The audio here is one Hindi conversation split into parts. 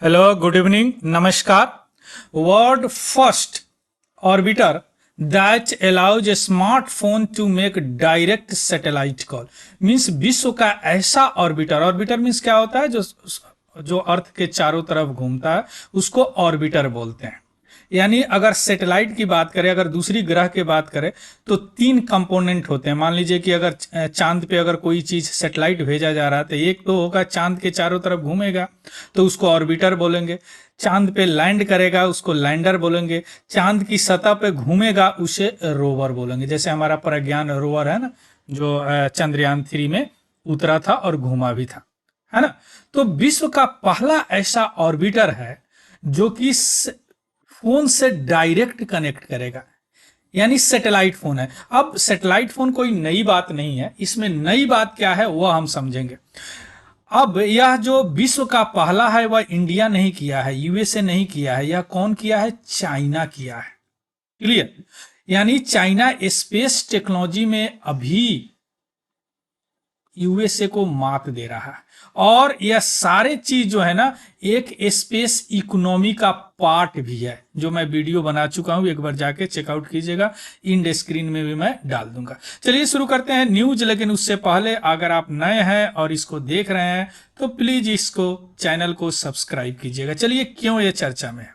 Hello, good evening, Namaskar. World first orbiter that allows a smartphone to make direct satellite call means विश्व का ऐसा ऑर्बिटर मीन्स क्या होता है जो अर्थ के चारों तरफ घूमता है उसको ऑर्बिटर बोलते हैं। यानी अगर सैटेलाइट की बात करें, अगर दूसरी ग्रह की बात करें तो तीन कंपोनेंट होते हैं। मान लीजिए कि अगर चांद पे अगर कोई चीज सैटेलाइट भेजा जा रहा है तो एक तो होगा चांद के चारों तरफ घूमेगा तो उसको ऑर्बिटर बोलेंगे। चांद पे लैंड करेगा उसको लैंडर बोलेंगे। चांद की सतह पे घूमेगा उसे रोवर बोलेंगे। जैसे हमारा प्रज्ञान रोवर है ना, जो चंद्रयान 3 में उतरा था और घूमा भी था, है ना। तो विश्व का पहला ऐसा ऑर्बिटर है जो कि फोन से डायरेक्ट कनेक्ट करेगा, यानी सैटेलाइट फोन है। अब सैटेलाइट फोन कोई नई बात नहीं है, इसमें नई बात क्या है वह हम समझेंगे। अब यह जो विश्व का पहला है वह इंडिया नहीं किया है, यूएसए नहीं किया है, यह कौन किया है? चाइना किया है। क्लियर? यानी चाइना स्पेस टेक्नोलॉजी में अभी यूएसए को मात दे रहा है और यह सारे चीज जो है ना एक स्पेस इकोनॉमी का पार्ट भी है, जो मैं वीडियो बना चुका हूं, एक बार जाके चेकआउट कीजिएगा, इन स्क्रीन में भी मैं डाल दूंगा। चलिए शुरू करते हैं न्यूज। लेकिन उससे पहले अगर आप नए हैं और इसको देख रहे हैं तो प्लीज इसको चैनल को सब्सक्राइब कीजिएगा। चलिए क्यों ये चर्चा में है।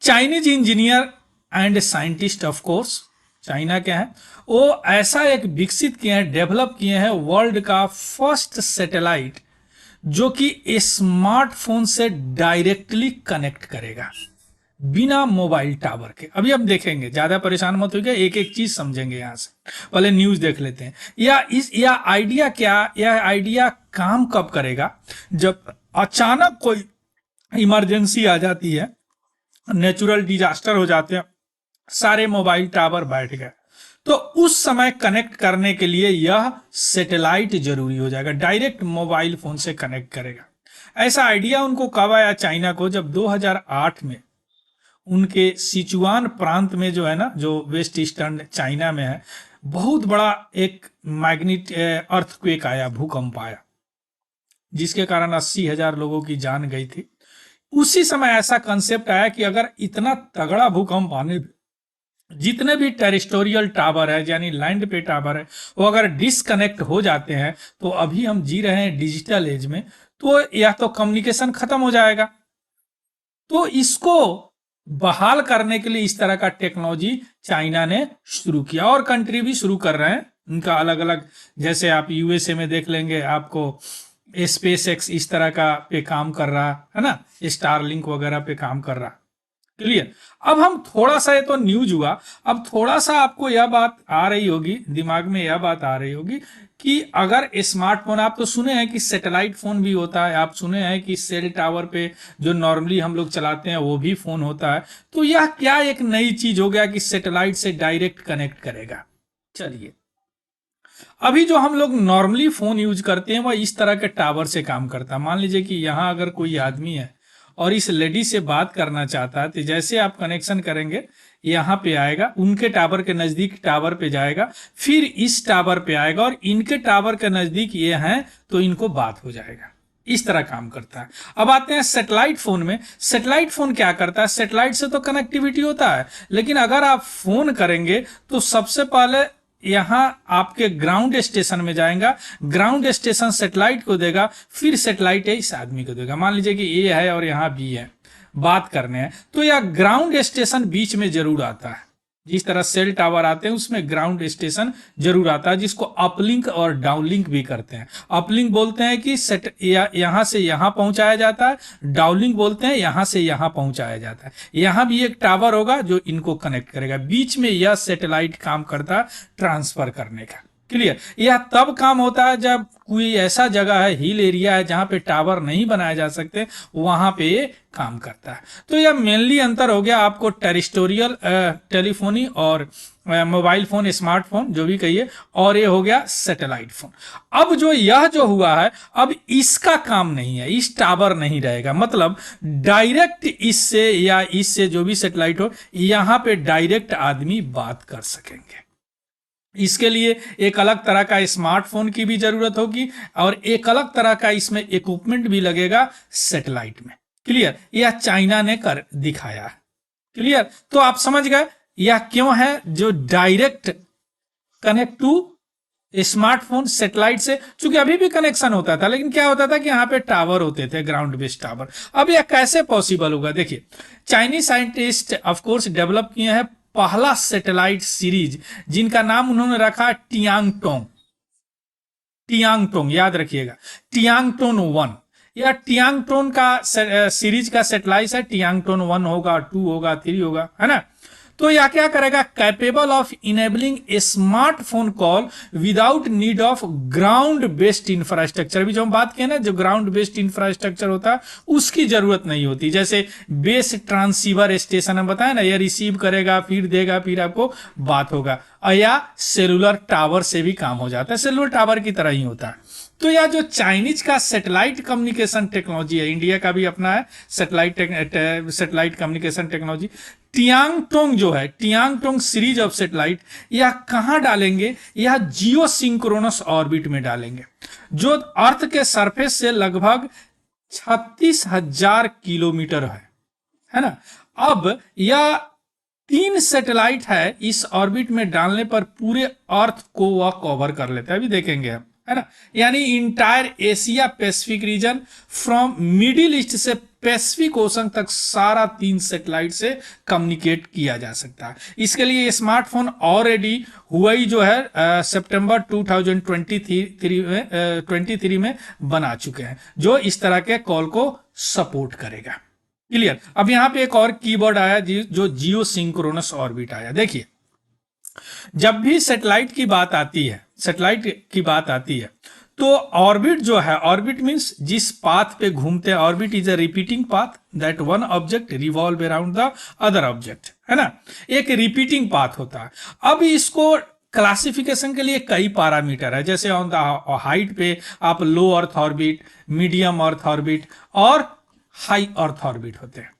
Chinese engineer and scientist, of course China क्या है, वो ऐसा एक विकसित किए हैं, डेवलप किए हैं वर्ल्ड का फर्स्ट सैटेलाइट जो कि स्मार्टफोन से डायरेक्टली कनेक्ट करेगा बिना मोबाइल टावर के। अभी हम देखेंगे, ज्यादा परेशान मत होइए, एक एक चीज समझेंगे यहां से। पहले न्यूज देख लेते हैं। यह आइडिया क्या, यह आइडिया काम कब करेगा? जब अचानक कोई इमरजेंसी आ जाती है, नेचुरल डिजास्टर हो जाते हैं, सारे मोबाइल टावर बैठ गए, तो उस समय कनेक्ट करने के लिए यह सैटेलाइट जरूरी हो जाएगा, डायरेक्ट मोबाइल फोन से कनेक्ट करेगा। ऐसा आइडिया उनको कब आया चाइना को? जब 2008 में उनके सिचुआन प्रांत में जो है ना, जो वेस्ट ईस्टर्न चाइना में है, बहुत बड़ा एक मैग्नेट अर्थक्वेक आया, भूकंप आया, जिसके कारण 80,000 लोगों की जान गई थी। उसी समय ऐसा कंसेप्ट आया कि अगर इतना तगड़ा भूकंप आने, जितने भी टेरिस्टोरियल टावर है यानी लैंड पे टावर है, वो अगर डिसकनेक्ट हो जाते हैं तो अभी हम जी रहे हैं डिजिटल एज में, तो या तो कम्युनिकेशन खत्म हो जाएगा। तो इसको बहाल करने के लिए इस तरह का टेक्नोलॉजी चाइना ने शुरू किया और कंट्री भी शुरू कर रहे हैं उनका अलग अलग। जैसे आप यूएसए में देख लेंगे, आपको स्पेस एक्स इस तरह का पे काम कर रहा है ना, स्टारलिंक वगैरह पे काम कर रहा। क्लियर? अब हम थोड़ा सा, ये तो न्यूज हुआ, अब थोड़ा सा आपको यह बात आ रही होगी दिमाग में, यह बात आ रही होगी कि अगर स्मार्टफोन, आप तो सुने हैं कि सैटेलाइट फोन भी होता है, आप सुने हैं कि सेल टावर पे जो नॉर्मली हम लोग चलाते हैं वो भी फोन होता है, तो यह क्या एक नई चीज हो गया कि सैटेलाइट से डायरेक्ट कनेक्ट करेगा? चलिए, अभी जो हम लोग नॉर्मली फोन यूज करते हैं वह इस तरह के टावर से काम करता है। मान लीजिए कि यहां अगर कोई आदमी है और इस लेडी से बात करना चाहता है, तो जैसे आप कनेक्शन करेंगे यहाँ पे आएगा, उनके टावर के नजदीक टावर पे जाएगा, फिर इस टावर पे आएगा और इनके टावर के नजदीक ये हैं तो इनको बात हो जाएगा। इस तरह काम करता है। अब आते हैं सैटेलाइट फोन में। सैटेलाइट फोन क्या करता है? सैटेलाइट से तो कनेक्टिविटी होता है, लेकिन अगर आप फोन करेंगे तो सबसे पहले यहां आपके ग्राउंड स्टेशन में जाएगा, ग्राउंड स्टेशन सैटेलाइट को देगा, फिर सैटेलाइट इस आदमी को देगा। मान लीजिए कि ए है और यहाँ बी है, बात करने हैं, तो यह ग्राउंड स्टेशन बीच में जरूर आता है। जिस तरह सेल टावर आते हैं उसमें ग्राउंड स्टेशन जरूर आता है, जिसको अपलिंक और डाउनलिंक भी करते हैं। अपलिंक बोलते हैं कि यहां से यहां पहुंचाया जाता है, डाउनलिंक बोलते हैं यहां से यहां पहुंचाया जाता है। यहां भी एक टावर होगा जो इनको कनेक्ट करेगा, बीच में यह सैटेलाइट काम करता है ट्रांसफर करने का। क्लियर? यह तब काम होता है जब कोई ऐसा जगह है, हिल एरिया है, जहां पे टावर नहीं बनाए जा सकते, वहां पे ये काम करता है। तो यह मेनली अंतर हो गया आपको टेरिस्टोरियल टेलीफोनी और मोबाइल फोन, स्मार्टफोन जो भी कहिए, और ये हो गया सैटेलाइट फोन। अब जो यह जो हुआ है, अब इसका काम नहीं है, इस टावर नहीं रहेगा, मतलब डायरेक्ट इससे या इससे जो भी सैटेलाइट हो, यहां पे डायरेक्ट आदमी बात कर सकेंगे। इसके लिए एक अलग तरह का स्मार्टफोन की भी जरूरत होगी और एक अलग तरह का इसमें इक्विपमेंट भी लगेगा सैटेलाइट में। क्लियर? यह चाइना ने कर दिखाया है। क्लियर? तो आप समझ गए यह क्यों है जो direct connect to smartphone satellite से। चूंकि अभी भी कनेक्शन होता था, लेकिन क्या होता था कि यहाँ पे टावर होते थे, ग्राउंड बेस्ड टावर। अब यह कैसे पॉसिबल होगा? देखिए, Chinese scientist of course develop किए हैं पहला सैटेलाइट सीरीज, जिनका नाम उन्होंने रखा टियांगटोंग। टियांगटोंग याद रखिएगा, टियांगटोन 1। यह टियांगटोन का सीरीज का सैटेलाइट है। टियांगटोन 1 होगा, 2 होगा, 3 होगा, है ना। तो यह क्या करेगा? Capable of enabling A smartphone call without need of ground based infrastructure. अभी जो हम बात किए ना, जो ग्राउंड बेस्ड इंफ्रास्ट्रक्चर होता है उसकी जरूरत नहीं होती। जैसे बेस ट्रांसीवर स्टेशन हम बताया ना, यह रिसीव करेगा, फिर देगा, फिर आपको बात होगा। या सेलुलर टावर से भी काम हो जाता है, सेलुलर टावर की तरह ही होता है। तो यह जो चाइनीज का सैटेलाइट कम्युनिकेशन टेक्नोलॉजी है, इंडिया का भी अपना है सैटेलाइट कम्युनिकेशन टेक्नोलॉजी, टियांगटोंग जो है, टियांगटोंग सीरीज ऑफ सैटेलाइट, यह कहां डालेंगे? यह जियो सिंक्रोनस ऑर्बिट में डालेंगे, जो अर्थ के सरफेस से लगभग 36,000 किलोमीटर है ना। अब यह 3 सैटेलाइट है, इस ऑर्बिट में डालने पर पूरे अर्थ को वह कवर कर लेता है। अभी देखेंगे हम, है ना। यानी entire Asia Pacific region from middle east से पैसिफिक ओशन तक सारा 3 सैटेलाइट से कम्युनिकेट किया जा सकता है। इसके लिए स्मार्टफोन ऑलरेडी हुआई जो है सितंबर 2023 में बना चुके हैं, जो इस तरह के कॉल को सपोर्ट करेगा। क्लियर? अब यहां पे एक और कीवर्ड आया जो जियो सिंक्रोनस ऑर्बिट आया। देखिए, जब भी सैटेलाइट की बात आती है तो ऑर्बिट जो है, ऑर्बिट मींस जिस पाथ पे घूमते हैं, orbit is a repeating path that one object revolve around the other object, है ना। एक रिपीटिंग पाथ होता है। अब इसको क्लासिफिकेशन के लिए कई पैरामीटर है, जैसे ऑन द हाइट पे आप low earth orbit, medium earth orbit और हाई अर्थ ऑर्बिट होते हैं।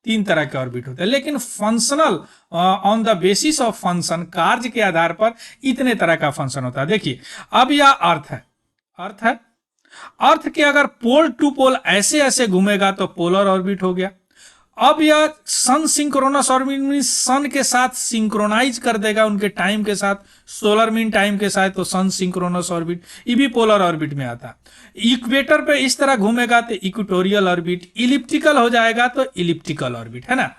3 तरह के ऑर्बिट होते हैं, लेकिन functional on the basis of function, कार्य के आधार पर इतने तरह का फंक्शन होता है। देखिए, अब यह अर्थ है, अर्थ के अगर पोल टू पोल ऐसे ऐसे घूमेगा तो पोलर ऑर्बिट हो गया। अब यह सन सिंक्रोनस ऑर्बिट में सन के साथ सिंक्रोनाइज कर देगा, उनके टाइम के साथ, सोलर मीन टाइम के साथ, तो सन सिंक्रोनस ऑर्बिट, ये भी पोलर ऑर्बिट में आता है। इक्वेटर पे इस तरह घूमेगा तो इक्वेटोरियल ऑर्बिट, इलिप्टिकल हो जाएगा तो इलिप्टिकल ऑर्बिट, है ना।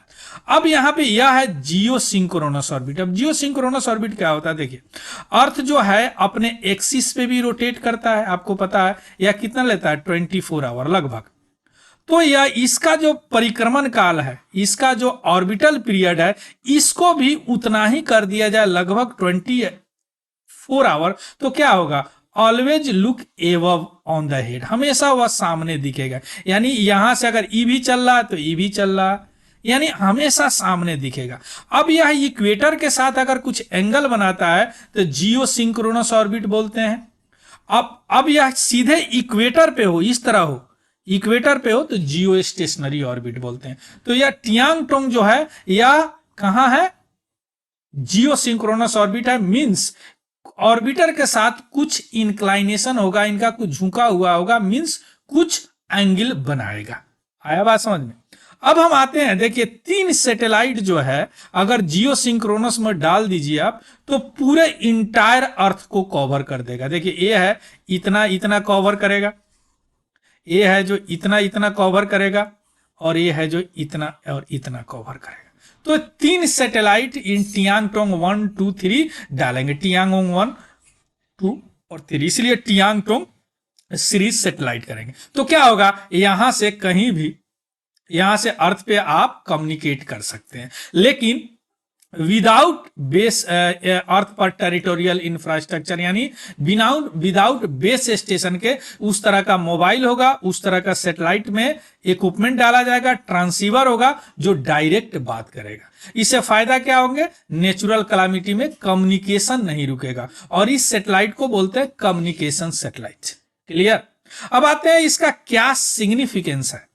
अब यहां पे यह है जियो सिंक्रोनस ऑर्बिट। अब जियो सिंक्रोनस ऑर्बिट क्या होता है? देखिए, अर्थ जो है अपने एक्सिस पे भी रोटेट करता है, आपको पता है। यह कितना लेता है? 24 आवर लगभग। तो यह इसका जो परिक्रमण काल है, इसका जो ऑर्बिटल पीरियड है, इसको भी उतना ही कर दिया जाए, लगभग 24 आवर। तो क्या होगा? Always look above on the head, हमेशा वह सामने दिखेगा। यानी यहां से अगर ई भी चल रहा है तो ई भी चल रहा है, यानी हमेशा सामने दिखेगा। अब यह इक्वेटर के साथ अगर कुछ एंगल बनाता है तो जियो सिंक्रोनस ऑर्बिट बोलते हैं। अब यह सीधे इक्वेटर पे हो, इस तरह हो, इक्वेटर पे हो तो जियो स्टेशनरी ऑर्बिट बोलते हैं। तो यह टियांगटोंग जो है, यह कहां है? जियो सिंक्रोनस ऑर्बिट है। मींस ऑर्बिटर के साथ कुछ इंक्लाइनेशन होगा, इनका कुछ झुका हुआ होगा, मींस कुछ एंगल बनाएगा। आया बात समझ में? अब हम आते हैं, देखिए 3 सैटेलाइट जो है अगर जियो सिंक्रोनस में डाल दीजिए आप, तो पूरे इंटायर अर्थ को कवर कर देगा। देखिए, ये है इतना इतना कवर करेगा, ये है जो इतना इतना कवर करेगा, और ये है जो इतना और इतना कवर करेगा। तो 3 सैटेलाइट इन टियांगटोंग 1, 2, 3 डालेंगे। टियांगटोंग 1, 2 और 3, इसलिए टियांगटोंग सीरीज सैटेलाइट करेंगे। तो क्या होगा? यहां से कहीं भी, यहां से अर्थ पे आप कम्युनिकेट कर सकते हैं, लेकिन विदाउट बेस अर्थ पर टेरिटोरियल इंफ्रास्ट्रक्चर, यानी विदाउट बेस स्टेशन के। उस तरह का मोबाइल होगा, उस तरह का सैटेलाइट में इक्विपमेंट डाला जाएगा, ट्रांसीवर होगा जो डायरेक्ट बात करेगा। इससे फायदा क्या होंगे? नेचुरल कैलामिटी में कम्युनिकेशन नहीं रुकेगा, और इस सैटेलाइट को बोलते हैं कम्युनिकेशन सैटेलाइट। क्लियर? अब आते हैं इसका क्या सिग्निफिकेंस है।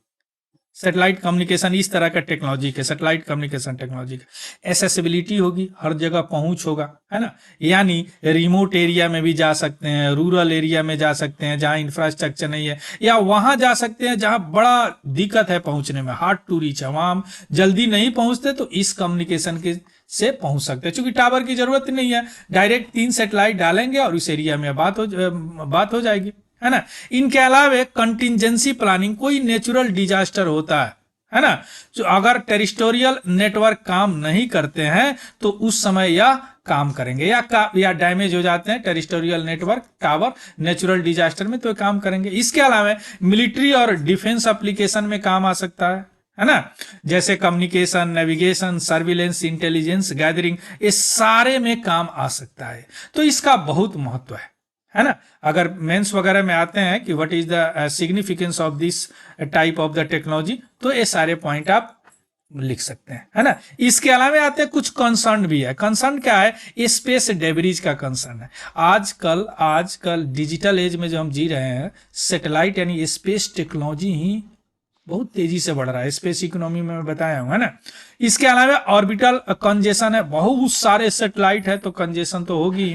सैटेलाइट कम्युनिकेशन इस तरह का टेक्नोलॉजी के, सैटेलाइट कम्युनिकेशन टेक्नोलॉजी का एसेसिबिलिटी होगी, हर जगह पहुंच होगा, है ना, यानी रिमोट एरिया में भी जा सकते हैं, रूरल एरिया में जा सकते हैं जहां इंफ्रास्ट्रक्चर नहीं है, या वहां जा सकते हैं जहां बड़ा दिक्कत है पहुंचने में, हार्ड टू रीच है, वहां हम जल्दी नहीं पहुंचते तो इस कम्युनिकेशन के से पहुंच सकते हैं, क्योंकि टावर की जरूरत नहीं है, डायरेक्ट 3 सैटेलाइट डालेंगे और उस एरिया में बात हो जाएगी, है ना। इनके अलावा कंटिजेंसी प्लानिंग, कोई नेचुरल डिजास्टर होता है ना, जो अगर टेरिटोरियल नेटवर्क काम नहीं करते हैं तो उस समय यह काम करेंगे, या डैमेज हो जाते हैं territorial network tower natural disaster में तो काम करेंगे। इसके अलावा मिलिट्री और डिफेंस एप्लीकेशन में काम आ सकता है ना, जैसे communication, navigation, surveillance, intelligence gathering, ये सारे में काम आ सकता है। तो इसका बहुत महत्व है ना। अगर मेंस वगैरह में आते हैं कि what is the significance of this type of the technology, तो ये सारे पॉइंट आप लिख सकते हैं, है ना। इसके अलावा आते हैं कुछ कंसर्न भी है। कंसर्न क्या है? स्पेस डेब्रिज का कंसर्न है। आजकल डिजिटल एज में जो हम जी रहे हैं, सैटेलाइट यानी स्पेस टेक्नोलॉजी ही बहुत तेजी से बढ़ रहा है, स्पेस इकोनॉमी में मैं बताया हूं, है ना। इसके अलावा ऑर्बिटल कंजेशन है, बहुत सारे सैटेलाइट है तो कंजेशन तो होगी।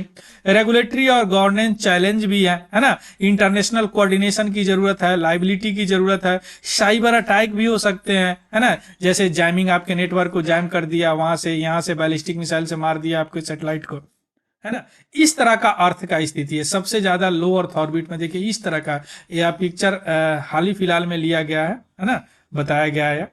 रेगुलेटरी और गवर्नेंस चैलेंज भी है ना। इंटरनेशनल कोऑर्डिनेशन की जरूरत है, लाइबिलिटी की जरूरत है, साइबर अटैक भी हो सकते हैं, है ना, जैसे जैमिंग, आपके नेटवर्क को जैम कर दिया, वहां से यहाँ से बैलिस्टिक मिसाइल से मार दिया आपके सैटेलाइट को, है ना। इस तरह का अर्थ का स्थिति है। सबसे ज्यादा लो अर्थ ऑर्बिट में देखिए इस तरह का यह पिक्चर हाल ही फिलहाल में लिया गया है ना, बताया गया है।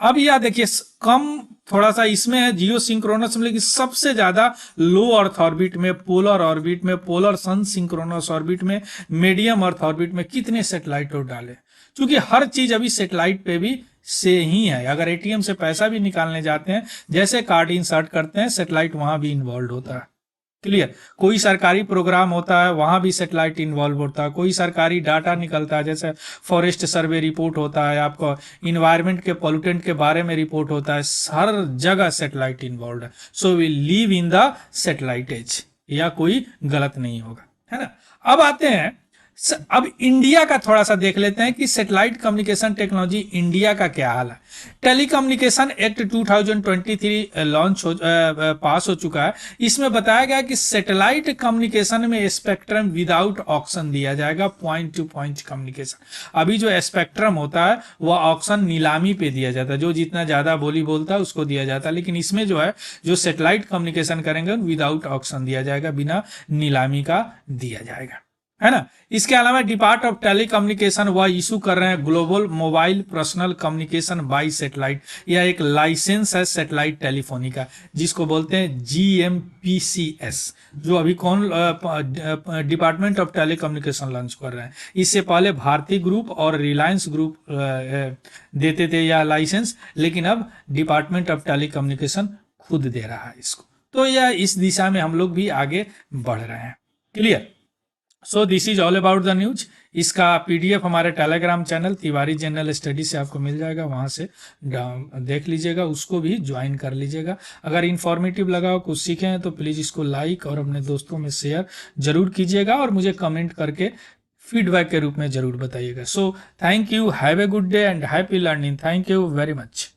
अब यह देखिए कम थोड़ा सा इसमें है जियो सिंक्रोनस में, लेकिन सबसे ज्यादा लो अर्थ ऑर्बिट में, पोलर ऑर्बिट में, पोलर सन सिंक्रोनस ऑर्बिट में, मीडियम अर्थ ऑर्बिट में कितने सैटेलाइट डाले, क्योंकि हर चीज अभी सैटेलाइट पे भी से ही है। अगर एटीएम से पैसा भी निकालने जाते हैं, जैसे कार्ड इंसर्ट करते हैं, सैटेलाइट वहां भी इन्वॉल्व होता है। क्लियर। कोई सरकारी प्रोग्राम होता है, वहां भी सैटेलाइट इन्वॉल्व होता है। कोई सरकारी डाटा निकलता है, जैसे फॉरेस्ट सर्वे रिपोर्ट होता है, आपको इन्वायरमेंट के पोल्यूटेंट के बारे में रिपोर्ट होता है, हर जगह सैटेलाइट इन्वॉल्व है। So we live in the satellite age, या कोई गलत नहीं होगा, है ना। अब आते हैं, अब इंडिया का थोड़ा सा देख लेते हैं कि सैटेलाइट कम्युनिकेशन टेक्नोलॉजी इंडिया का क्या हाल है। टेलीकम्युनिकेशन एक्ट 2023 पास हो चुका है। इसमें बताया गया कि सैटेलाइट कम्युनिकेशन में स्पेक्ट्रम विदाउट ऑक्शन दिया जाएगा, पॉइंट टू पॉइंट कम्युनिकेशन। अभी जो स्पेक्ट्रम होता है वह ऑक्शन नीलामी पे दिया जाता है, जो जितना ज्यादा बोली बोलता है उसको दिया जाता है, लेकिन इसमें जो है जो सैटेलाइट कम्युनिकेशन करेंगे विदाउट ऑक्शन दिया जाएगा, बिना नीलामी का दिया जाएगा, है ना। इसके अलावा डिपार्ट ऑफ टेलीकम्युनिकेशन वह इशू कर रहे हैं global mobile personal communication bye satellite. यह एक लाइसेंस है सैटेलाइट टेलीफोनी का, जिसको बोलते हैं GMPCS, जो अभी कौन डिपार्टमेंट ऑफ टेलीकम्युनिकेशन लॉन्च कर रहे हैं। इससे पहले भारती ग्रुप और रिलायंस ग्रुप देते थे यह लाइसेंस, लेकिन अब डिपार्टमेंट ऑफ टेलीकम्युनिकेशन खुद दे रहा है इसको। तो यह इस दिशा में हम लोग भी आगे बढ़ रहे हैं। Clear. So this is all about the news. इसका PDF हमारे Telegram channel Tiwari general study से आपको मिल जाएगा, वहां से देख लीजिएगा, उसको भी ज्वाइन कर लीजिएगा। अगर इन्फॉर्मेटिव लगा हो, कुछ सीखे हैं, तो प्लीज इसको लाइक और अपने दोस्तों में शेयर जरूर कीजिएगा, और मुझे कमेंट करके फीडबैक के रूप में जरूर बताइएगा। So thank you, have a good day and happy learning. Thank you very much.